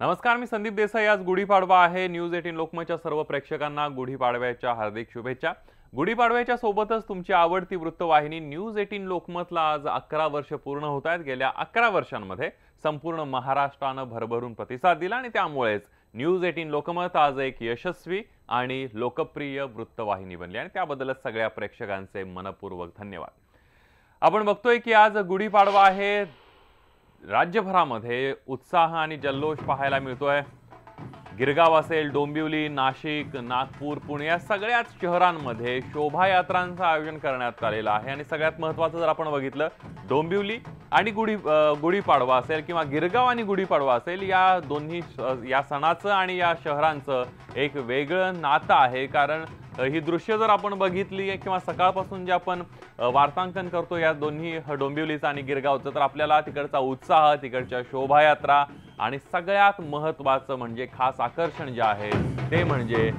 नमस्कार, मी संदीप देसाई। आज गुढीपाडवा आहे। न्यूज 18 लोकमतच्या सर्व प्रेक्षकांना गुढीपाडव्याच्या हार्दिक शुभेच्छा। गुढीपाडव्याच्या सोबतच तुमची आवडती वृत्तवाहिनी न्यूज 18 लोकमतला आज 11 वर्ष पूर्ण होत आहेत। गेल्या 11 वर्षांमध्ये संपूर्ण महाराष्ट्राने भरभरून प्रतिसाद दिला आणि त्यामुळेच न्यूज 18 लोकमत आज एक यशस्वी आणि लोकप्रिय वृत्तवाहिनी बनली आणि त्याबद्दलच सगळ्या प्रेक्षकांचे मनपूर्वक धन्यवाद। आपण बघतोय की आज गुढीपाडवा आहे। राज्यभरामध्ये उत्साह आणि जल्लोष पाहायला मिळतोय। गिरगाव असेल, डोंबिवली, नाशिक, नागपूर, पुणे या सगळ्याच शहरांमध्ये शोभायात्रांचं आयोजन करण्यात आलेलं आहे आणि सगळ्यात महत्त्वाचं जर आपण बघितलं, डोंबिवली आणि गुढीपाडवा असेल किंवा गिरगाव आणि गुढीपाडवा असेल, या दोन्ही या सणाचं आणि या शहरांचं एक वेगळं नातं आहे। कारण ही दृश्य जर आपण बघितली किंवा सकाळपासून जे आपण वार्तांकन करतो या दोन्ही डोंबिवलीचा आणि गिरगावचं, तर आपल्याला तिकडचा उत्साह, तिकडच्या शोभायात्रा आणि सगळ्यात महत्त्वाचं म्हणजे खास आकर्षण जे आहे ते म्हणजे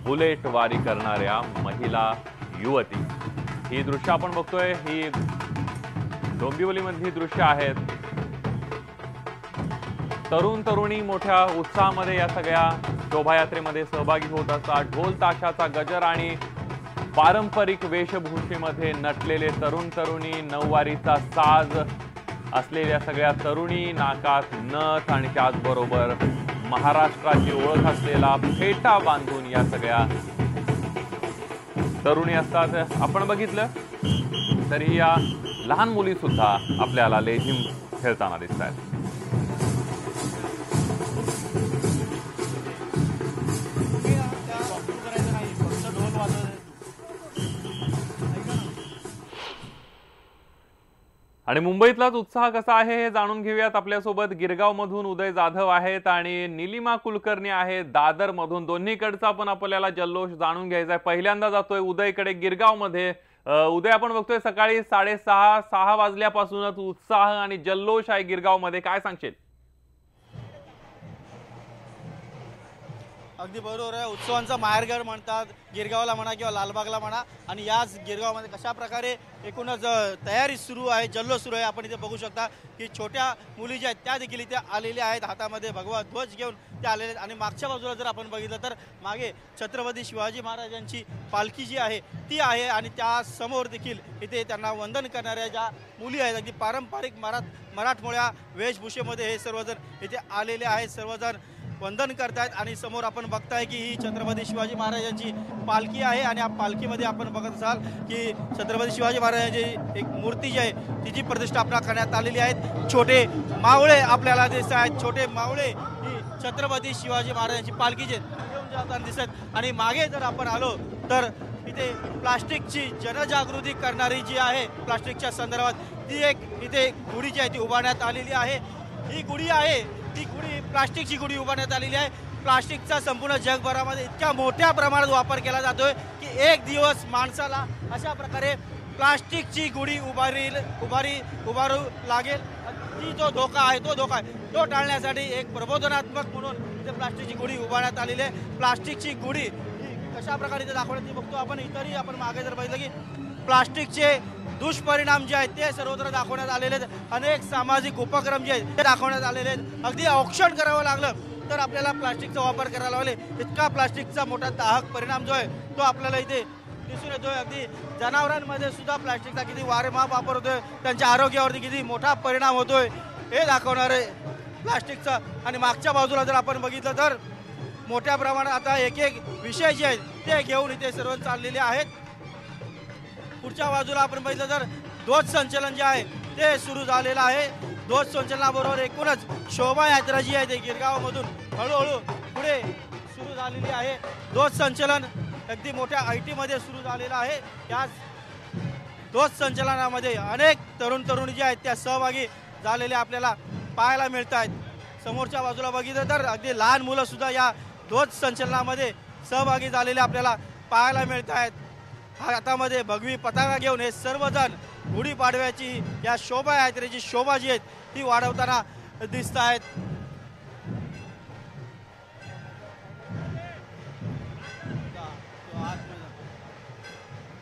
बुलेट वारी करणाऱ्या महिला युवती। ही दृश्य आपण बघतोय, ही डोंबिवलीमधली दृश्य आहेत। तरुण तरुणी मोठ्या उत्साहामध्ये या सगळ्या शोभायात्रेमध्ये सहभागी होत असतात। ढोल ताशाचा गजर आणि पारंपरिक वेशभूषेमध्ये नटलेले तरुण तरुणी, नऊवारीचा साज असलेल्या सगळ्या तरुणी, नाकात नथ आणि त्याचबरोबर महाराष्ट्राची ओळख असलेला फेटा बांधून या सगळ्या तरुणी असतात। आपण बघितलं तरी या लहान मुली सुद्धा आपल्याला लेझिम खेळताना दिसतात। आणि मुंबईतलाच उत्साह कसा आहे हे जाणून घेऊयात। आपल्यासोबत गिरगाव मधून उदय जाधव आहेत आणि निलिमा कुलकर्णी आहेत दादर मधून। दोन्हीकडचा पण आपल्याला जल्लोष जाणून घ्यायचा आहे। पहिल्यांदा जातोय उदयकडे गिरगाव मध्ये। उदय, आपण बघतोय सकाळी 6:30 वाजल्यापासूनच उत्साह आणि जल्लोष आहे गिरगाव मध्ये, काय सांगशील? अगदी बरोबर आहे। उत्सवांचा माहेरघर म्हणतात गिरगावला म्हणा किंवा लालबागला म्हणा, आणि याच गिरगावमध्ये कशा प्रकारे एकूणच तयारी सुरू आहे, जल्लोष सुरू आहे। आपण इथे बघू शकता की छोट्या मुली ज्या आहेत त्या देखील इथे आलेल्या आहेत, हातामध्ये भगवा ध्वज घेऊन त्या आलेले आहेत। आणि मागच्या बाजूला जर आपण बघितलं तर मागे छत्रपती शिवाजी महाराजांची पालखी जी आहे ती आहे आणि त्या समोर देखील इथे त्यांना वंदन करणाऱ्या ज्या मुली आहेत, अगदी पारंपरिक मराठमोळ्या वेशभूषेमध्ये हे सर्वजण इथे आलेले आहेत। सर्वजण वंदन करतायत आणि समोर आपण बघताय की ही छत्रपती शिवाजी महाराजांची पालखी आहे आणि या पालखीमध्ये आपण बघत असाल की छत्रपती शिवाजी महाराजांची एक मूर्ती जी आहे तिची प्रतिष्ठापना करण्यात आलेली आहे। छोटे मावळे आपल्याला दिसत आहेत, छोटे मावळे ही छत्रपती शिवाजी महाराजांची पालखी जे घेऊन जाताना दिसत। आणि मागे जर आपण आलो तर इथे प्लास्टिकची जनजागृती करणारी जी आहे प्लास्टिकच्या संदर्भात ती एक इथे गुढी जी आहे ती उभारण्यात आलेली आहे। ही गुढी आहे ती गुढी प्लास्टिकची गुढी उभारण्यात आलेली आहे। प्लास्टिकचा संपूर्ण जगभरामध्ये इतक्या मोठ्या प्रमाणात वापर केला जातोय की एक दिवस माणसाला अशा प्रकारे प्लास्टिकची गुढी उभारू लागेल। ती जो धोका आहे तो टाळण्यासाठी एक प्रबोधनात्मक म्हणून इथे प्लास्टिकची गुढी उभारण्यात आलेली आहे। प्लास्टिकची गुढी कशा प्रकारे इथे दाखवण्यात बघतो आपण। इतरही आपण मागे जर बघितलं की प्लास्टिकचे दुष्परिणाम जे आहेत ते सर्वत्र दाखवण्यात आलेले आहेत। अनेक सामाजिक उपक्रम जे आहेत ते दाखवण्यात आलेले आहेत। अगदी औक्षण करावं लागलं तर आपल्याला प्लास्टिकचा वापर करायला लागले, इतका प्लास्टिकचा मोठा दाहक परिणाम जो आहे तो आपल्याला इथे दिसून येतोय। अगदी जनावरांमध्ये सुद्धा प्लास्टिकचा किती वारेमाप वापर होतोय, त्यांच्या आरोग्यावरती किती मोठा परिणाम होतोय हे दाखवणारे प्लास्टिकचा। आणि मागच्या बाजूला जर आपण बघितलं तर मोठ्या प्रमाणात आता एक विषय जे आहेत ते घेऊन इथे सर्व चाललेले आहेत। पुढच्या बाजूला आपण बघितलं तर ध्वज संचलन जे आहे ते सुरू झालेलं आहे। ध्वज संचलनाबरोबर एकूणच शोभायात्रा जी आहे ते गिरगावमधून हळूहळू पुढे सुरू झालेली आहे। ध्वज संचलन अगदी मोठ्या ऐटीमध्ये सुरू झालेलं आहे। याच ध्वज संचलनामध्ये अनेक तरुण तरुणी जे आहेत त्या सहभागी झालेले आपल्याला पाहायला मिळत आहेत। समोरच्या बाजूला बघितलं तर अगदी लहान मुलं सुद्धा या ध्वज संचलनामध्ये सहभागी झालेले आपल्याला पाहायला मिळत आहेत। हातामध्ये भगवी पताका घेऊन हे सर्वजण गुढीपाडव्याची या शोभायात्रेची शोभा जी आहे ती वाढवताना दिसत आहेत।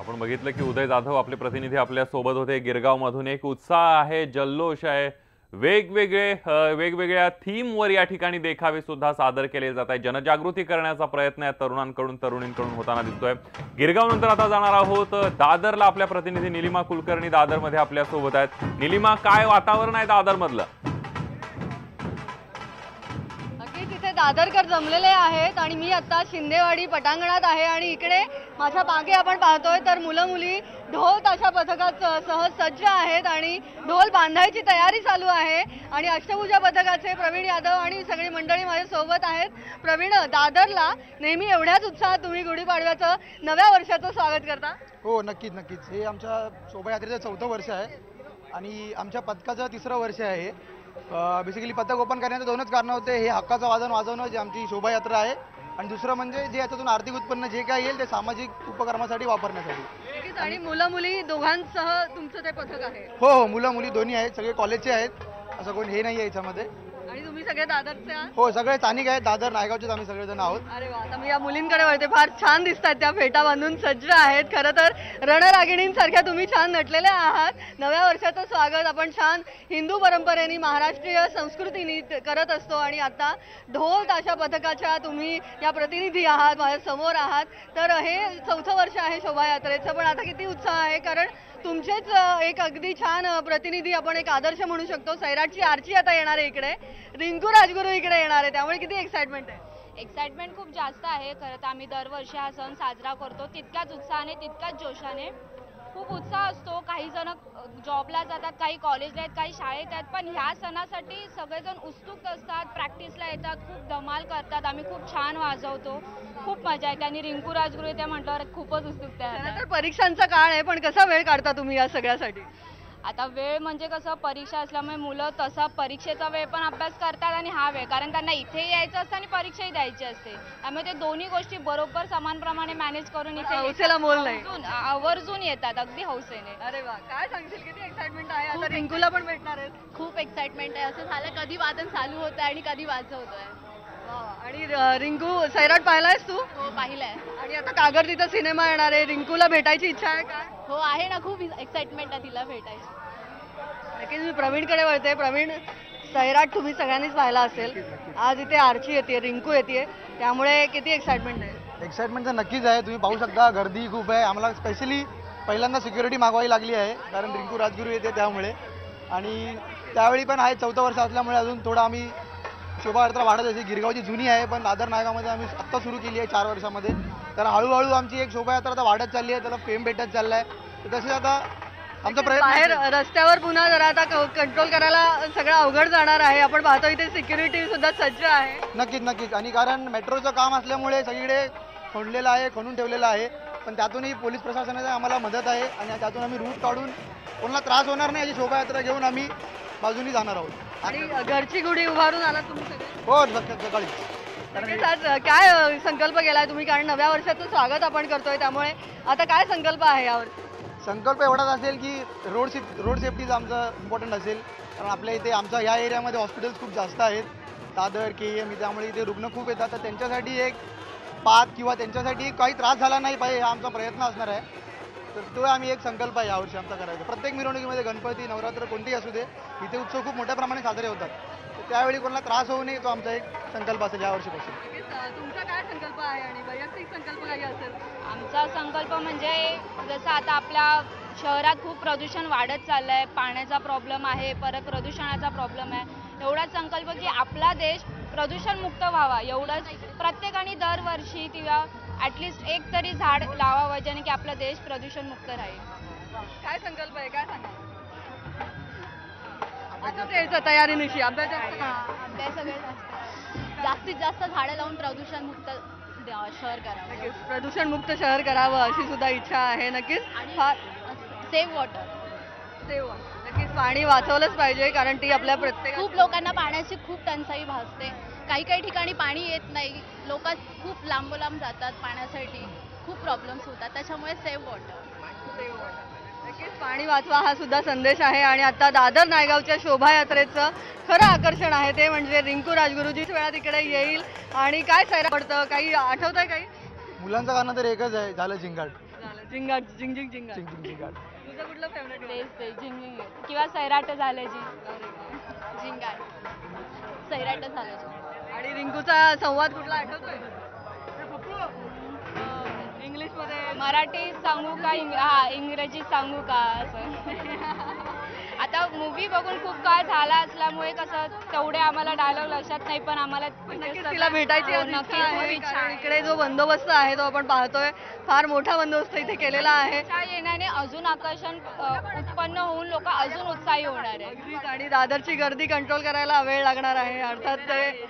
आपण बघितलं की उदय जाधव आपले प्रतिनिधी आपल्या सोबत होते गिरगाव मधून। एक उत्साह आहे, जल्लोष आहे, वेगवेगळ्या थीमवर या ठिकाणी देखावे सुद्धा सादर केले जात आहेत. जनजागृती करण्याचा प्रयत्न या तरुणांकडून तरुणींकडून होताना दिसतोय. गिरगाव नंतर आता जाणार आहोत दादरला. आपल्या प्रतिनिधी निलिमा कुलकर्णी दादरमध्ये आपल्या सोबत आहेत. निलिमा, काय वातावरण आहे दादर मधलं? तिथे दादरकर जमलेले आहेत आणि मी आता शिंदेवाडी पटांगणात आहे आणि इकडे माझ्या मागे आपण पाहतोय तर मुलं मुली ढोल ताशा पथकात सहज सज्ज आहेत आणि ढोल बांधायची तयारी चालू आहे. आणि अष्टभुजा पथकाचे प्रवीण यादव आणि सगळी मंडळी माझ्या सोबत आहेत. प्रवीण, दादरला नेहमी एवढ्याच उत्साहात तुम्ही गुढीपाडव्याचं नव्या वर्षाचं स्वागत करता? हो, नक्कीच नक्कीच. हे आमच्या शोभायात्रेचं 4थं वर्ष आहे आणि आमच्या पथकाचं 3रं वर्ष आहे. बेसिकली पथक ओपन करण्याचं 2च कारणं होते. हे हक्काचं वाजन वाजवणं जे आमची शोभायात्रा आहे आणि दुसरं म्हणजे जे याच्यातून आर्थिक उत्पन्न जे काय येईल ते सामाजिक उपक्रमासाठी वापरण्यासाठी. आणि मुलं मुली दोघांसह तुमचं ते पथक आहे? हो हो, मुलं मुली दोन्ही आहेत. सगळे कॉलेजचे आहेत, असं कोण हे नाही आहे याच्यामध्ये. आणि तुम्ही सगळे दादरचे आहात? हो, सगळे स्थानिक आहेत. दादर नायगावचेच आम्ही सगळेजण आहोत. अरे वा, आता मी या मुलींकडे वळते. फार छान दिसतात त्या, फेटा बांधून सज्ज आहेत. खरं तर रणरागिणींसारख्या तुम्ही छान नटलेले आहात. नव्या वर्षाचं स्वागत आपण छान हिंदू परंपरेने, महाराष्ट्रीय संस्कृतीने करत असतो. आणि आता ढोल ताशा पथकाच्या तुम्ही या प्रतिनिधी आहात, माझ्या समोर आहात. तर हे 4थं वर्ष आहे शोभायात्रेचं, पण आता किती उत्साह आहे, कारण तुमचेच एक अगदी छान प्रतिनिधी, आपण एक आदर्श म्हणू शकतो. सैराटची आरची आता येणार आहे इकडे, रिंकू राजगुरू इकडे येणार आहे, त्यामुळे किती एक्साइटमेंट आहे? एक्साइटमेंट खूप जास्त आहे. खरं तर आम्ही दरवर्षी हा सण साजरा करतो, तितक्याच उत्साहाने, तितक्याच जोशाने. खूप उत्साह असतो. काही जण जॉबला जातात, काही कॉलेजला आहेत, काही शाळेत आहेत, पण ह्या सणासाठी सगळेजण उत्सुक असतात, प्रॅक्टिसला येतात, खूप धमाल करतात. आम्ही खूप छान वाजवतो, खूप मजा येते. आणि रिंकू राजगुरू येते म्हटल्यावर खूपच उत्सुकता आहे. तर परीक्षांचा काळ आहे, पण कसा वेळ काढता तुम्ही या सगळ्यासाठी? आता वेळ म्हणजे कसं, परीक्षा असल्यामुळे मुलं तसा परीक्षेचा वेळ पण अभ्यास करतात आणि हा वेळ, कारण त्यांना इथे यायचं असतं आणि परीक्षाही द्यायची असते, त्यामुळे ते दोन्ही गोष्टी बरोबर समानप्रमाणे मॅनेज करून इथे हौसेला मोल नाही, आवर्जून येतात, अगदी हौसेने. अरे वा, काय सांगशील, किती एक्साइटमेंट आहे? आता रिंकूला पण भेटणार आहे. खूप एक्साइटमेंट आहे. असं झालं कधी वादन चालू होतं आणि कधी वाजवतोय. आणि रिंकू, सैराट पाहिलायस तू? हो, पाहिलंय. आणि आता कागर तिथं सिनेमा येणार आहे, रिंकूला भेटायची इच्छा आहे का? हो आहे ना, खूप एक्साइटमेंट आहे तिला भेटायची. नक्कीच. मी प्रवीणकडे वळते. प्रवीण, सैराट तुम्ही सगळ्यांनीच पाहिला असेल. आज इथे आरची येते, रिंकू येते, त्यामुळे किती एक्साइटमेंट आहे? एक्साइटमेंट तर नक्कीच आहे. तुम्ही पाहू शकता, गर्दी खूप आहे. आम्हाला स्पेशली पहिल्यांदा सिक्युरिटी मागवावी लागली आहे, कारण रिंकू राजगुरू येते त्यामुळे. आणि त्यावेळी पण आहे, 4थं वर्ष असल्यामुळे अजून थोडं आम्ही शोभायात्रा वाढत असे. गिरगावची जुनी आहे, पण दादर नायगावमध्ये आम्ही आत्ता सुरू केली आहे 4 वर्षामध्ये. तर हळूहळू आमची एक शोभायात्रा आता वाढत चालली आहे, त्याला फेम भेटत चालला आहे. तर तसे आता आमचा प्रयत्न बाहेर रस्त्यावर पुन्हा जरा आता कंट्रोल करायला सगळं अवघड जाणार आहे. आपण पाहतो इथे सिक्युरिटी सुद्धा सज्ज आहे. नक्कीच नक्कीच. आणि कारण मेट्रोचं काम असल्यामुळे सगळीकडे खोडलेलं आहे, खणून ठेवलेलं आहे, पण त्यातूनही पोलीस प्रशासनाची आम्हाला मदत आहे आणि त्यातून आम्ही रूट काढून कोणाला त्रास होणार नाही याची शोभायात्रा घेऊन आम्ही बाजूनी जाणार आहोत. आणि घरची गुढी उभारून आला तुम्ही सगळे? हो, सकाळी. नक्कीच. आज काय संकल्प केलाय तुम्ही, कारण नव्या वर्षाचं स्वागत आपण करतोय, त्यामुळे आता काय संकल्प आहे यावर? संकल्प एवढाच असेल की रोड सेफ्टीचं आमचं इम्पॉर्टंट असेल, कारण आपल्या इथे आमच्या या एरियामध्ये हॉस्पिटल्स खूप जास्त आहेत, दादर, KM, त्यामुळे इथे रुग्ण खूप येतात. तर त्यांच्यासाठी एक पाथ किंवा त्यांच्यासाठी काही त्रास झाला नाही पाहिजे हा आमचा प्रयत्न असणार आहे. तर तो आम्ही एक संकल्प आहे यावर्षी आमचा करायचा. प्रत्येक मिरवणुकीमध्ये गणपती, नवरात्र कोणतेही असू दे, इथे उत्सव खूप मोठ्या प्रमाणात साजरे होतात. तर त्यावेळी कोणाला त्रास होऊ नये, तो आमचा एक संकल्प असेल यावर्षीपासून. तुमचा काय संकल्प आहे आणि वैयक्तिक संकल्प काही असेल? आमचा संकल्प म्हणजे जसं आता आपल्या शहरात खूप प्रदूषण वाढत चाललं आहे, पाण्याचा प्रॉब्लेम आहे, परत प्रदूषणाचा प्रॉब्लेम आहे. एवढाच संकल्प की आपला देश प्रदूषणमुक्त व्हावा, एवढंच प्रत्येकाने दरवर्षी किंवा ॲटलिस्ट एक तरी झाड लावावं, ज्याने की आपला देश प्रदूषणमुक्त राहील. काय संकल्प आहे, काय सांगा? असंच यायचं तयारीनिशी अभ्यास? अभ्यास सगळे जास्तीत जास्त झाडं लावून प्रदूषणमुक्त शहर करावं, प्रदूषणमुक्त शहर करावं अशी सुद्धा इच्छा आहे. नक्कीच. फार सेव्ह वॉटर. नक्कीच पाणी वाचवलंच पाहिजे, कारण ती आपल्या प्रत्येक खूप लोकांना पाण्याची खूप टंचाई भासते. काही काही ठिकाणी पाणी येत नाही, लोक खूप लांब जातात पाण्यासाठी, खूप प्रॉब्लेम्स होतात, त्याच्यामुळे सेव्ह वॉटर. नक्कीच पाणी वाचवा हा सुद्धा संदेश आहे. आणि आता दादर नायगावच्या शोभायात्रेचं खरं आकर्षण आहे ते म्हणजे रिंकू राजगुरूजी वेळा तिकडे येईल. आणि काय सैराट पडतं, काही आठवत आहे? काही मुलांचं गाणं तर एकच आहे, झालं झिंगाट. झिंगाट, झिंग झिंग झिंगाट. झिंगाट. तुझं कुठलं फेवरेट तेच ते झिंग किंवा सैराट झाले जी झिंगाट सैराट झालं. आणि रिंकूचा संवाद कुठला आठवतोय? इंग्लिश मध्ये मराठी सांगू का इंग्रजी सांगू का असं. आता मूवी बघून खूप काळ झाला असल्यामुळे कसं तेवढे आम्हाला डायलॉग लक्षात नाही, पण आम्हाला नक्कीच तिला भेटायची हो, आज नक्कीच इच्छा आहे. खूप इच्छा कारण आहे. इकडे जो बंदोबस्त आहे तो आपण पाहतोय, फार मोठा बंदोबस्त इथे केलेला आहे. त्या येण्याने अजून आकर्षण उत्पन्न होऊन लोक अजून उत्साही होणार आहे. अगदीच. आणि दादरची गर्दी कंट्रोल करायला वेळ लागणार आहे, अर्थात ते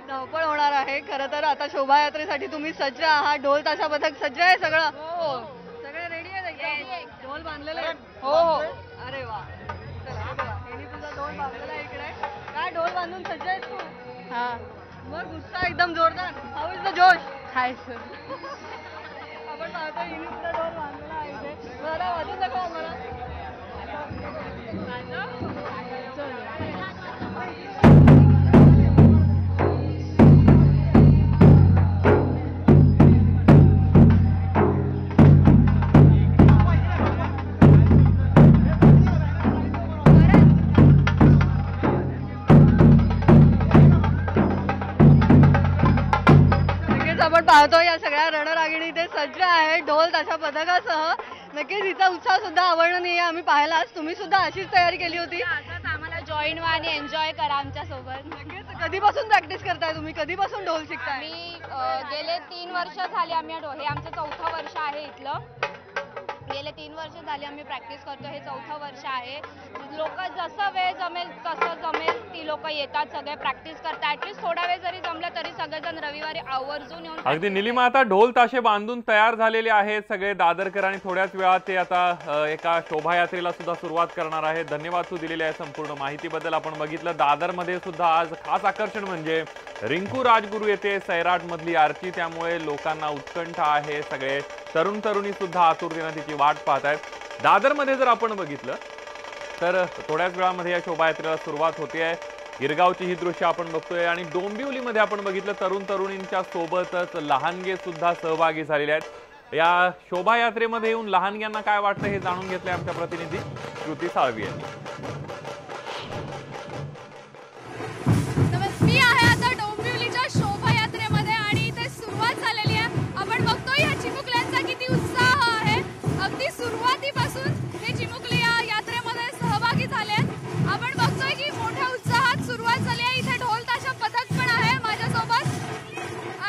धावपळ होणार आहे. खरं तर आता शोभायात्रेसाठी तुम्ही सज्ज आहात, ढोल ताशा पथक सज्ज आहे सगळं? हो सगळे रेडी आहेत एकदम? ढोल बांधलेले आहेत? हो हो. अरे वा, चला हे बघा, यांनी तुझा ढोल बांधलेला आहे इकडे. काय ढोल बांधून सज्ज आहेस तू? हा मग उत्साह एकदम जोरदार. हाऊ इज द जोश? Hi sir. आपण पाहतो हिने सुद्धा ढोल बांधलेला आहे इथे. मला वाजून दाखव आम्हाला. नक्कीच आपण पाहतो या सगळ्या रणरागिणी इथे सज्ज आहे ढोल ताशा पथकासह. नक्कीच हिचा उत्साह सुद्धा अवर्णनीय आम्ही पाहिलाच. तुम्ही सुद्धा अशीच तयारी केली होती? असंच आम्हाला जॉईन व्हा आणि एन्जॉय करा आमच्या सोबत. नक्कीच. कधीपासून प्रॅक्टिस करताय तुम्ही? कधीपासून ढोल शिकताय? आम्ही गेले 3 वर्ष झाली आम्ही हे आमचं 4थं वर्ष आहे इथलं. गेले 3 वर्ष झाली आम्ही प्रॅक्टिस करतो, हे 4थं वर्ष आहे. लोक जसं वेळ जमेल तसं जमेल ती लोक येतात, सगळे प्रॅक्टिस करतात. ऍटलीस्ट थोडा वेळ जरी जमलं तरी सगळेजण रविवारी आवर्जून येऊन अगदी निलिमा, आता ढोल ताशे बांधून तयार झालेले आहेत सगळे दादरकर आणि थोड्याच वेळात ते आता एका शोभायात्रेला सुद्धा सुरुवात करणार आहेत. धन्यवाद तू दिलेल्या आहे संपूर्ण माहितीबद्दल. आपण बघितलं दादरमध्ये सुद्धा आज खास आकर्षण म्हणजे रिंकू राजगुरू येते, सैराट मधली आरती, त्यामुळे लोकांना उत्कंठा आहे. सगळे तरुण तरुणी सुद्धा आतुरतेने तिची वाट पाहत आहेत. दादरमध्ये जर आपण बघितलं तर थोड्याच वेळामध्ये या शोभायात्रेला सुरुवात होते आहे. गिरगावची ही दृश्य आपण बघतोय आणि डोंबिवलीमध्ये आपण बघितलं तरुण तरुणींच्या सोबतच लहानगे सुद्धा सहभागी झालेले आहेत. या शोभायात्रेमध्ये येऊन लहानग्यांना काय वाटतं हे जाणून घेतलंय आमच्या प्रतिनिधी श्रुती साळवी यांनी. मी आहे आता डोंबिवलीच्या शोभायात्रेमध्ये आणि इथे सुरुवात झालेली आहे. आपण बघतोय या चिमुकल्यांचा किती उत्साह आहे. अगदी सुरुवातीपासून हे चिमुकले या यात्रेमध्ये सहभागी झाले आहेत. आपण बघतोय की मोठ्या उत्साहात सुरुवात झाली आहे. इथे ढोल ताशा पथक पण आहे माझ्यासोबत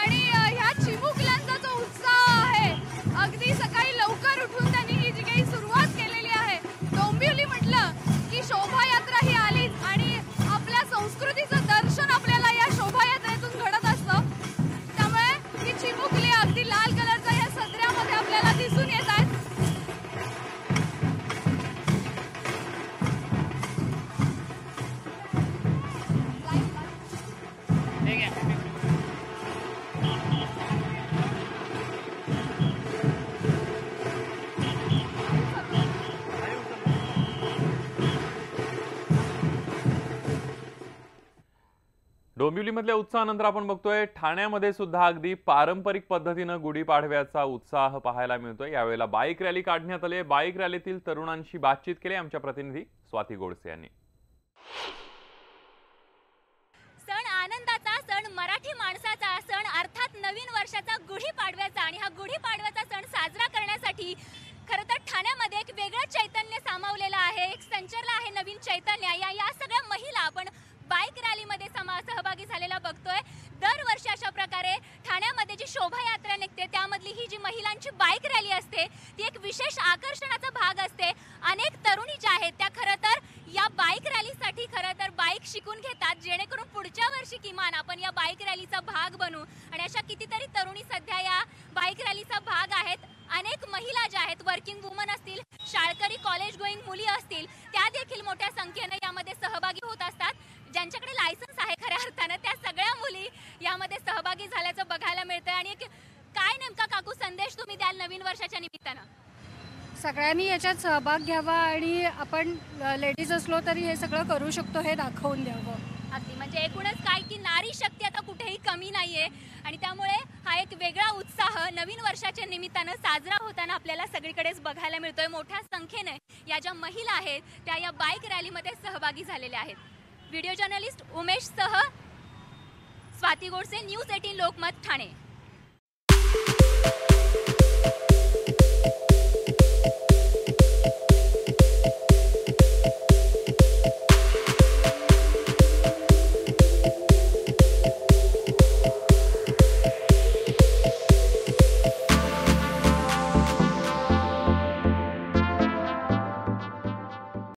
आणि ह्या चिमुकल्यांचा जो उत्साह आहे, अगदी सकाळी लवकर उठून त्यांनी ही जी काही सुरुवात केलेली आहे. डोंबिवली म्हटलं की शोभायात्रा ही आलीच आणि आपल्या संस्कृतीचं दर्शन आपल्याला या शोभायात्रेतून घडत असतं. त्यामुळे ही चिमुकली अगदी लाल कलरच्या या सदऱ्यामध्ये आपल्याला दिसून येत आहेत. डोंबिवलीमधल्या उत्साहानंतर आपण बघतोय ठाण्यामध्ये सुद्धा अगदी पारंपरिक पद्धतीनं गुढीपाडव्याचा उत्साह पाहायला मिळतोय. यावेळेला बाईक रॅली काढण्यात आली. बाईक रॅलीतील तरुणांशी बातचीत केली आमच्या प्रतिनिधी स्वाती गोडसे यांनी. सण आनंदाचा सण, मराठी माणसाचा सण, अर्थात नवीन वर्षाचा गुढीपाडव्याचा. आणि हा गुढीपाडव्याचा सण साजरा करण्यासाठी खरं तर ठाण्यामध्ये एक वेगळं चैतन्य सामावलेलं आहे. एक संचरलं आहे नवीन चैतन्य. या सगळ्या महिला आपण बाईक रॅलीमध्ये सहभागी झालेला बघतोय. दरवर्षी अशा प्रकारे ठाण्यामध्ये जी शोभायात्रा निघते त्यामधली ही जी महिलांची बाईक रॅली असते ती एक विशेष आकर्षणाचा भाग असते. अनेक तरुणी ज्या आहेत त्या खरं तर या बाईक रॅलीसाठी खरं तर बाईक शिकून घेतात, जेणेकरून पुढच्या वर्षी किमान आपण या बाईक रॅलीचा भाग बनू. आणि अशा कितीतरी तरुणी सध्या या बाईक रॅलीचा भाग आहेत. अनेक महिला ज्या आहेत, वर्किंग वुमन असतील, शाळकरी कॉलेज गोईंग मुली असतील, त्या देखील मोठ्या संख्येने यामध्ये सहभागी होत असतात. ज्यांच्याकडे लायसन्स आहे खऱ्या अर्थानं त्या सगळ्या मुली यामध्ये सहभागी झाल्याचं बघायला मिळतं. आणि काय नेमका काकू संदेश तुम्ही द्याल नवीन वर्षाच्या निमित्तानं? सगळ्यांनी याच्यात सहभाग घ्यावा आणि आपण लेडीज असलो तरी हे सगळं करू शकतो हे दाखवून द्यावं. अगदी म्हणजे एकूणच काय की नारी शक्ती आता कुठेही कमी नाहीये आणि त्यामुळे हा एक वेगळा उत्साह नवीन वर्षाच्या निमित्तानं साजरा होताना आपल्याला सगळीकडेच बघायला मिळतोय। मोठ्या संख्येने या ज्या महिला आहेत त्या या बाईक रॅलीमध्ये सहभागी झालेल्या आहेत। व्हिडिओ जर्नलिस्ट उमेश सह स्वाती गोडसे, न्यूज 18 लोकमत, ठाणे।